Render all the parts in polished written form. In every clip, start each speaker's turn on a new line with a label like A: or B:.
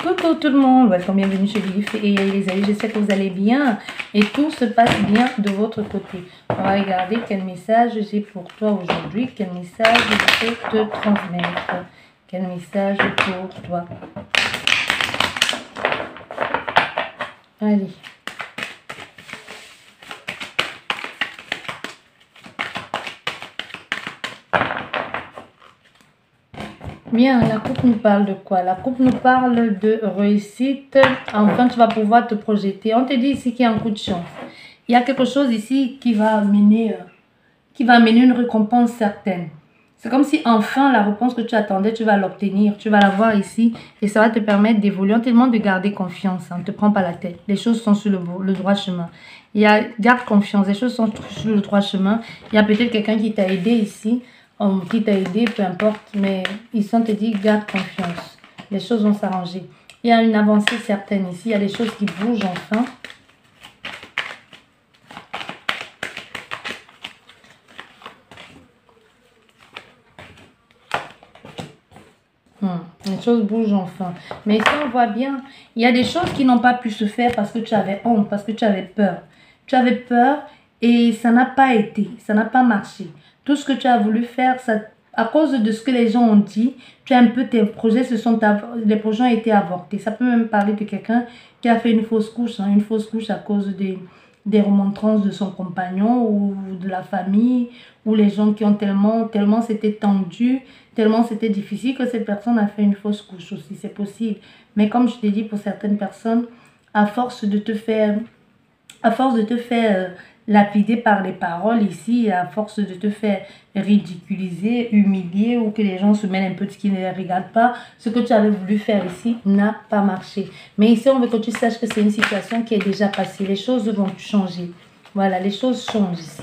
A: Coucou tout le monde, bienvenue chez Lily et les amis, j'espère que vous allez bien et tout se passe bien de votre côté. On va regarder quel message j'ai pour toi aujourd'hui, quel message je peux te transmettre, quel message pour toi. Allez. Bien, la coupe nous parle de quoi? La coupe nous parle de réussite. Enfin, tu vas pouvoir te projeter. On te dit ici qu'il y a un coup de chance. Il y a quelque chose ici qui va amener une récompense certaine. C'est comme si enfin la réponse que tu attendais, tu vas l'obtenir. Tu vas l'avoir ici et ça va te permettre d'évoluer. On te demande de garder confiance. On ne te prend pas la tête. Les choses sont sur le droit chemin. Garde confiance. Les choses sont sur le droit chemin. Il y a peut-être quelqu'un qui t'a aidé ici. Qui t'a aidé, peu importe, mais ils sont te dit garde confiance, les choses vont s'arranger. Il y a une avancée certaine ici, il y a des choses qui bougent enfin. Les choses bougent enfin. Mais ici on voit bien, il y a des choses qui n'ont pas pu se faire parce que tu avais honte, parce que tu avais peur. Tu avais peur et ça n'a pas été, ça n'a pas marché. Tout ce que tu as voulu faire, ça, à cause de ce que les gens ont dit, tu as un peu tes projets, les projets ont été avortés. Ça peut même parler de quelqu'un qui a fait une fausse couche à cause des remontrances de son compagnon ou de la famille, ou les gens qui ont tellement c'était tendu, tellement c'était difficile que cette personne a fait une fausse couche aussi, c'est possible. Mais comme je t'ai dit, pour certaines personnes, à force de te faire lapider par les paroles ici, à force de te faire ridiculiser, humilier ou que les gens se mêlent un peu de ce qui ne les regarde pas, ce que tu avais voulu faire ici n'a pas marché. Mais ici, on veut que tu saches que c'est une situation qui est déjà passée. Les choses vont changer. Voilà, les choses changent ici.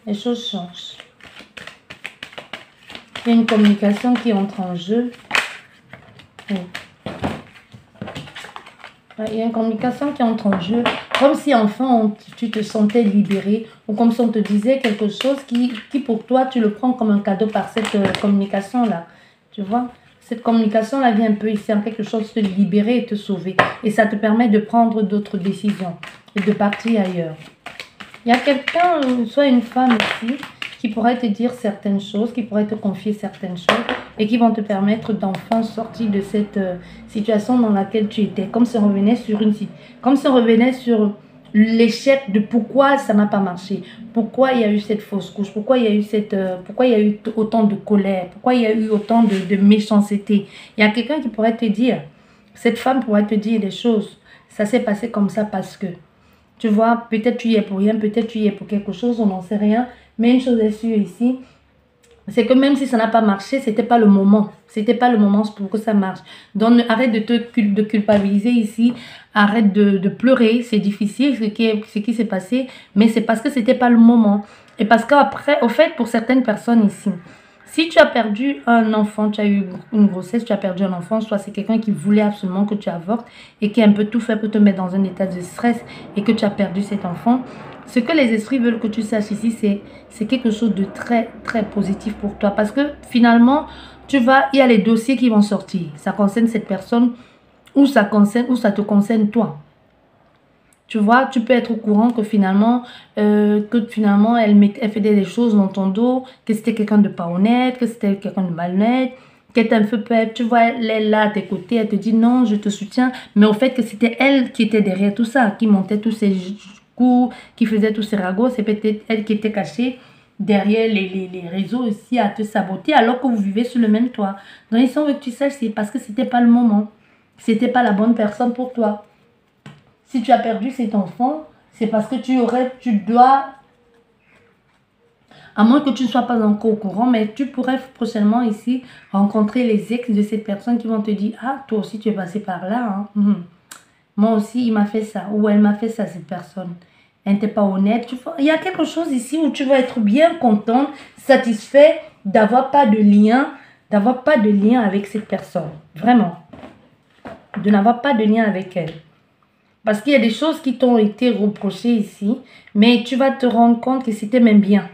A: Les choses changent. Il y a une communication qui entre en jeu. Oui. Il y a une communication qui entre en jeu, comme si enfin tu te sentais libéré, ou comme si on te disait quelque chose qui pour toi, tu le prends comme un cadeau par cette communication-là. Tu vois, cette communication-là vient un peu ici en quelque chose te libérer et te sauver. Et ça te permet de prendre d'autres décisions et de partir ailleurs. Il y a quelqu'un, soit une femme ici, qui pourrait te dire certaines choses, qui pourrait te confier certaines choses et qui vont te permettre d'enfin sortir de cette situation dans laquelle tu étais. Comme si on revenait sur l'échec de pourquoi ça n'a pas marché, pourquoi il y a eu cette fausse couche, pourquoi il y a eu autant de colère, pourquoi il y a eu autant de méchanceté. Il y a quelqu'un qui pourrait te dire, cette femme pourrait te dire des choses, ça s'est passé comme ça parce que, tu vois, peut-être tu y es pour rien, peut-être tu y es pour quelque chose, on n'en sait rien. Mais une chose est sûre ici, c'est que même si ça n'a pas marché, c'était pas le moment. C'était pas le moment pour que ça marche. Donc, arrête de culpabiliser ici. Arrête de pleurer. C'est difficile ce qui s'est passé. Mais c'est parce que c'était pas le moment. Et parce qu'après, au fait, pour certaines personnes ici, si tu as perdu un enfant, tu as eu une grossesse, tu as perdu un enfant, soit c'est quelqu'un qui voulait absolument que tu avortes et qui a un peu tout fait pour te mettre dans un état de stress et que tu as perdu cet enfant. Ce que les esprits veulent que tu saches ici, c'est quelque chose de très, très positif pour toi. Parce que finalement, il y a les dossiers qui vont sortir. Ça concerne cette personne ou ça te concerne toi. Tu vois, tu peux être au courant que finalement, elle faisait des choses dans ton dos, que c'était quelqu'un de pas honnête, que c'était quelqu'un de malhonnête, qu'elle était un peu peur. Tu vois, elle est là à tes côtés, elle te dit non, je te soutiens. Mais au fait que c'était elle qui était derrière tout ça, qui montait tous ces coups, qui faisait tous ces ragots. C'est peut-être elle qui était cachée derrière les réseaux aussi à te saboter alors que vous vivez sur le même toit. Donc ici, on veut que tu saches, c'est parce que c'était pas le moment. C'était pas la bonne personne pour toi. Si tu as perdu cet enfant, c'est parce que tu dois, à moins que tu ne sois pas encore au courant, mais tu pourrais prochainement ici rencontrer les ex de cette personne qui vont te dire, ah, toi aussi tu es passé par là. Hein. Moi aussi, il m'a fait ça, ou elle m'a fait ça, cette personne. Elle n'était pas honnête. Il y a quelque chose ici où tu vas être bien content, satisfait d'avoir pas de lien avec cette personne. Vraiment. De n'avoir pas de lien avec elle. Parce qu'il y a des choses qui t'ont été reprochées ici, mais tu vas te rendre compte que c'était même bien.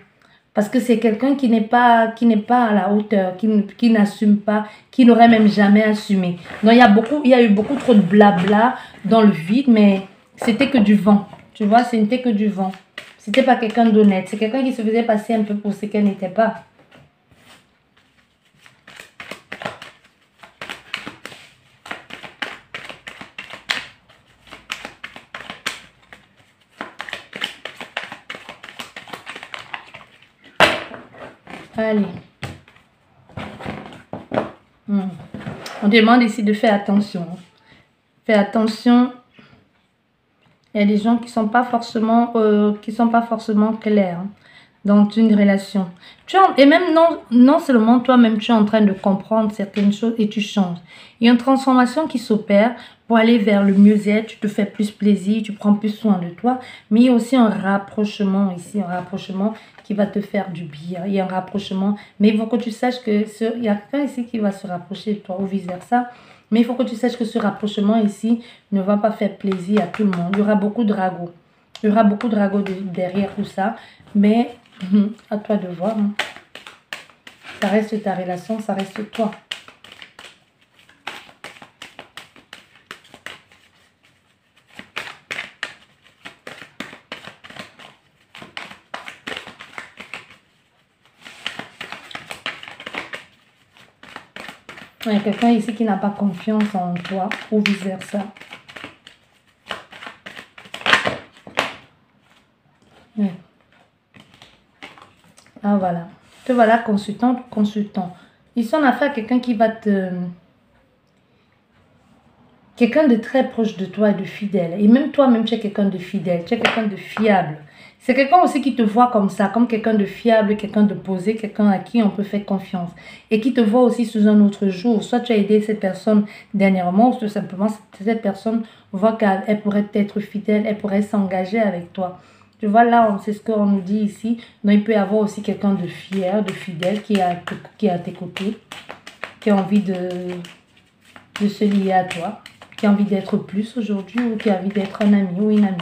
A: Parce que c'est quelqu'un qui n'est pas à la hauteur, qui n'assume pas, qui n'aurait même jamais assumé. Donc il y a eu beaucoup trop de blabla dans le vide, mais c'était que du vent. Tu vois, c'était que du vent. C'était pas quelqu'un d'honnête. C'est quelqu'un qui se faisait passer un peu pour ce qu'elle n'était pas. Allez. On demande ici de faire attention. Fais attention. Il y a des gens qui sont pas forcément clairs dans une relation. Et même non seulement toi-même, tu es en train de comprendre certaines choses et tu changes. Il y a une transformation qui s'opère pour aller vers le mieux-être. Tu te fais plus plaisir, tu prends plus soin de toi. Mais il y a aussi un rapprochement ici, un rapprochement qui va te faire du bien. Il y a un rapprochement, mais il faut que tu saches que il y a quelqu'un ici qui va se rapprocher de toi ou vice-versa. Mais il faut que tu saches que ce rapprochement ici ne va pas faire plaisir à tout le monde. Il y aura beaucoup de ragots. Il y aura beaucoup de ragots derrière tout ça. Mais à toi de voir. Ça reste ta relation, ça reste toi. Il y a quelqu'un ici qui n'a pas confiance en toi ou vice-versa. Ah voilà. Te voilà consultant ou consultant. Ici, on a affaire à quelqu'un qui va te... Quelqu'un de très proche de toi et de fidèle. Et même toi-même, tu es quelqu'un de fidèle. Tu es quelqu'un de fiable. C'est quelqu'un aussi qui te voit comme ça, comme quelqu'un de fiable, quelqu'un de posé, quelqu'un à qui on peut faire confiance. Et qui te voit aussi sous un autre jour. Soit tu as aidé cette personne dernièrement, ou tout simplement cette personne voit qu'elle pourrait être fidèle, elle pourrait s'engager avec toi. Tu vois, là, c'est ce qu'on nous dit ici. Donc, il peut y avoir aussi quelqu'un de fier, de fidèle qui est à tes côtés, qui a envie de se lier à toi, qui a envie d'être plus aujourd'hui ou qui a envie d'être un ami ou une amie.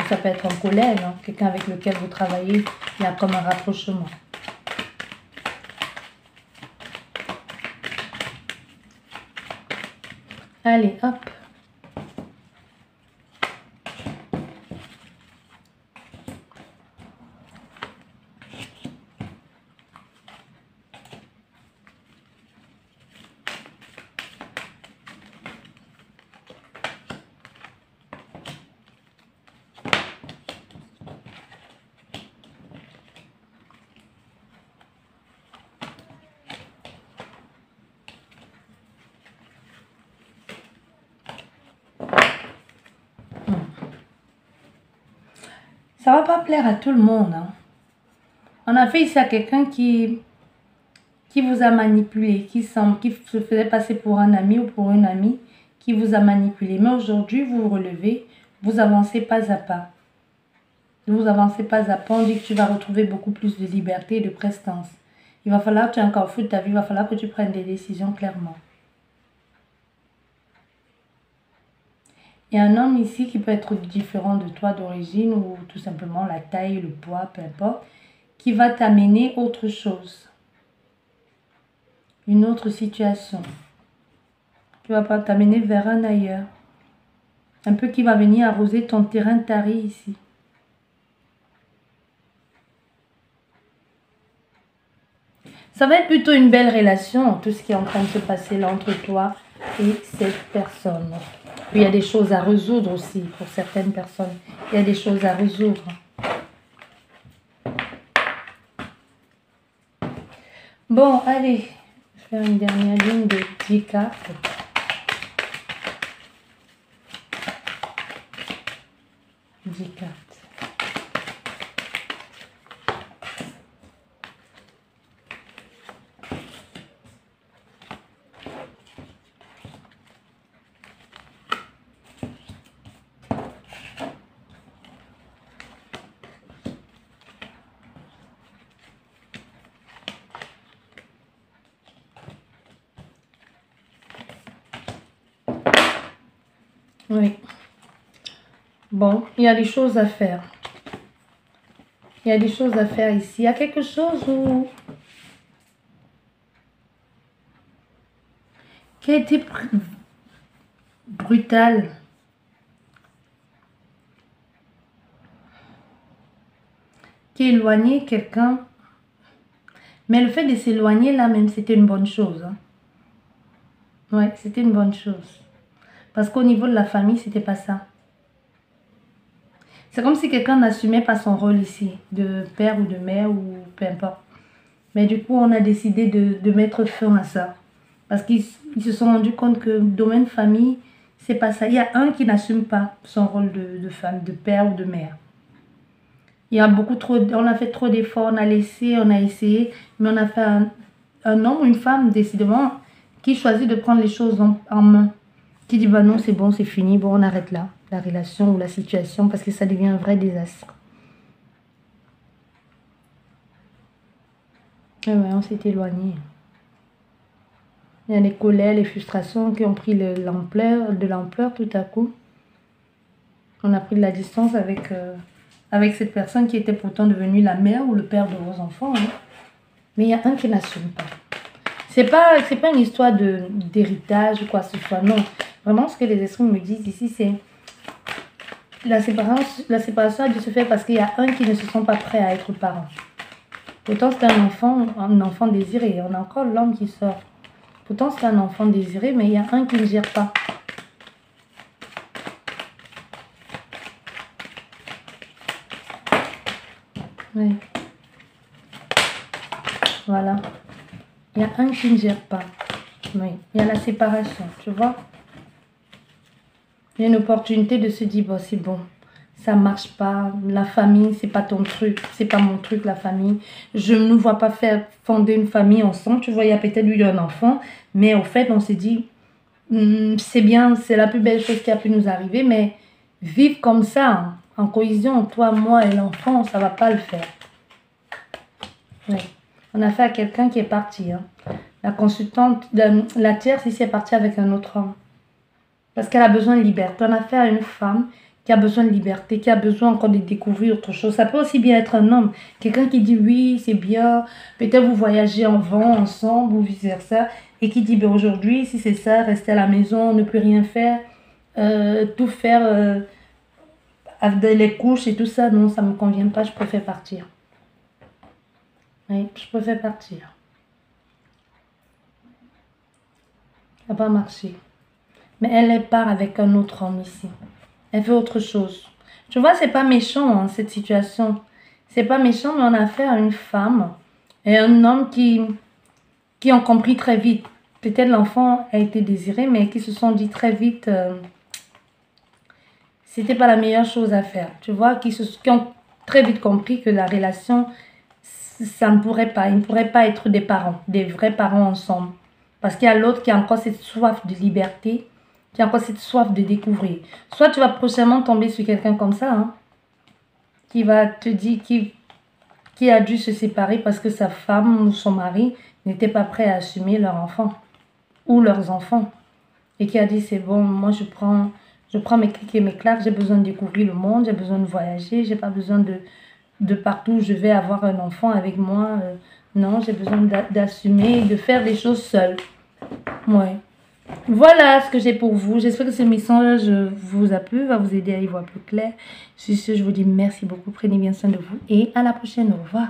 A: Ça peut être un collègue, quelqu'un avec lequel vous travaillez, il y a comme un rapprochement. Allez, hop. Ça va pas plaire à tout le monde. On a fait ici à quelqu'un qui vous a manipulé, qui se faisait passer pour un ami ou pour une amie, qui vous a manipulé. Mais aujourd'hui, vous vous relevez, vous avancez pas à pas. Vous avancez pas à pas, on dit que tu vas retrouver beaucoup plus de liberté et de prestance. Il va falloir que tu aies encore fou de ta vie, il va falloir que tu prennes des décisions clairement. Il y a un homme ici qui peut être différent de toi d'origine ou tout simplement la taille, le poids, peu importe, qui va t'amener autre chose. Une autre situation. Qui va pas t'amener vers un ailleurs. Un peu qui va venir arroser ton terrain tari ici. Ça va être plutôt une belle relation, tout ce qui est en train de se passer là entre toi et cette personne. Il y a des choses à résoudre aussi pour certaines personnes. Il y a des choses à résoudre. Bon, allez. Je vais faire une dernière ligne de 10 cartes. 10 cartes. Oui. Bon, il y a des choses à faire. Il y a des choses à faire ici. Il y a quelque chose où... qui a été brutal. Qui a éloigné quelqu'un. Mais le fait de s'éloigner là même, c'était une bonne chose. Hein. Ouais, c'était une bonne chose. Parce qu'au niveau de la famille, c'était pas ça. C'est comme si quelqu'un n'assumait pas son rôle ici, de père ou de mère ou peu importe. Mais du coup, on a décidé de mettre fin à ça. Parce qu'ils se sont rendus compte que le domaine famille, c'est pas ça. Il y a un qui n'assume pas son rôle de femme, de père ou de mère. Il y a beaucoup trop, on a fait trop d'efforts, on a laissé, on a essayé, mais on a fait un homme ou une femme, décidément, qui choisit de prendre les choses en main. Qui dit, bah non, c'est bon, c'est fini, bon, on arrête là, la relation ou la situation, parce que ça devient un vrai désastre. Et ouais, on s'est éloigné. Il y a les colères, les frustrations qui ont pris de l'ampleur tout à coup. On a pris de la distance avec cette personne qui était pourtant devenue la mère ou le père de vos enfants. Hein. Mais il y a un qui n'assume pas. C'est pas une histoire d'héritage ou quoi que ce soit. Non. Vraiment, ce que les esprits me disent ici, c'est la séparation a dû se faire parce qu'il y a un qui ne se sent pas prêt à être parent. Pourtant, c'est un enfant désiré. On a encore l'homme qui sort. Pourtant, c'est un enfant désiré, mais il y a un qui ne gère pas. Oui. Voilà. Il y a un qui ne gère pas. Oui. Il y a la séparation, tu vois. Il y a une opportunité de se dire, bon, c'est bon. Ça marche pas. La famille, c'est pas ton truc. C'est pas mon truc, la famille. Je ne nous vois pas faire fonder une famille ensemble. Tu vois, il y a peut-être eu un enfant. Mais au fait, on s'est dit, c'est bien, c'est la plus belle chose qui a pu nous arriver. Mais vivre comme ça, hein, en cohésion, toi, moi et l'enfant, ça va pas le faire. Oui. On a fait à quelqu'un qui est parti. Hein. La consultante, la tierce ici est partie avec un autre homme. Parce qu'elle a besoin de liberté. On a fait à une femme qui a besoin de liberté, qui a besoin encore de découvrir autre chose. Ça peut aussi bien être un homme. Quelqu'un qui dit oui, c'est bien. Peut-être vous voyagez en vent ensemble ou vice-versa. Et qui dit, ben aujourd'hui, si c'est ça, rester à la maison, ne plus rien faire, tout faire avec les couches et tout ça. Non, ça ne me convient pas, je préfère partir. Oui, je préfère partir. Ça n'a pas marché. Mais elle part avec un autre homme ici. Elle fait autre chose. Tu vois, c'est pas méchant, hein, cette situation. C'est pas méchant, mais on a affaire à une femme et un homme qui ont compris très vite. Peut-être l'enfant a été désiré, mais qui se sont dit très vite, c'était pas la meilleure chose à faire. Tu vois, qui ont très vite compris que la relation, ça ne pourrait pas. Ils ne pourraient pas être des parents, des vrais parents ensemble. Parce qu'il y a l'autre qui a encore cette soif de liberté, qui a encore cette soif de découvrir. Soit tu vas prochainement tomber sur quelqu'un comme ça, hein, qui va te dire, qui a dû se séparer parce que sa femme ou son mari n'était pas prêt à assumer leur enfant ou leurs enfants. Et qui a dit, c'est bon, moi je prends mes clics et mes claques, j'ai besoin de découvrir le monde, j'ai besoin de voyager, j'ai pas besoin de partout où je vais avoir un enfant avec moi. Non, j'ai besoin d'assumer, de faire des choses seule. Ouais. Voilà ce que j'ai pour vous. J'espère que ce message vous a plu, va vous aider à y voir plus clair. Sur ce, je vous dis merci beaucoup. Prenez bien soin de vous et à la prochaine. Au revoir.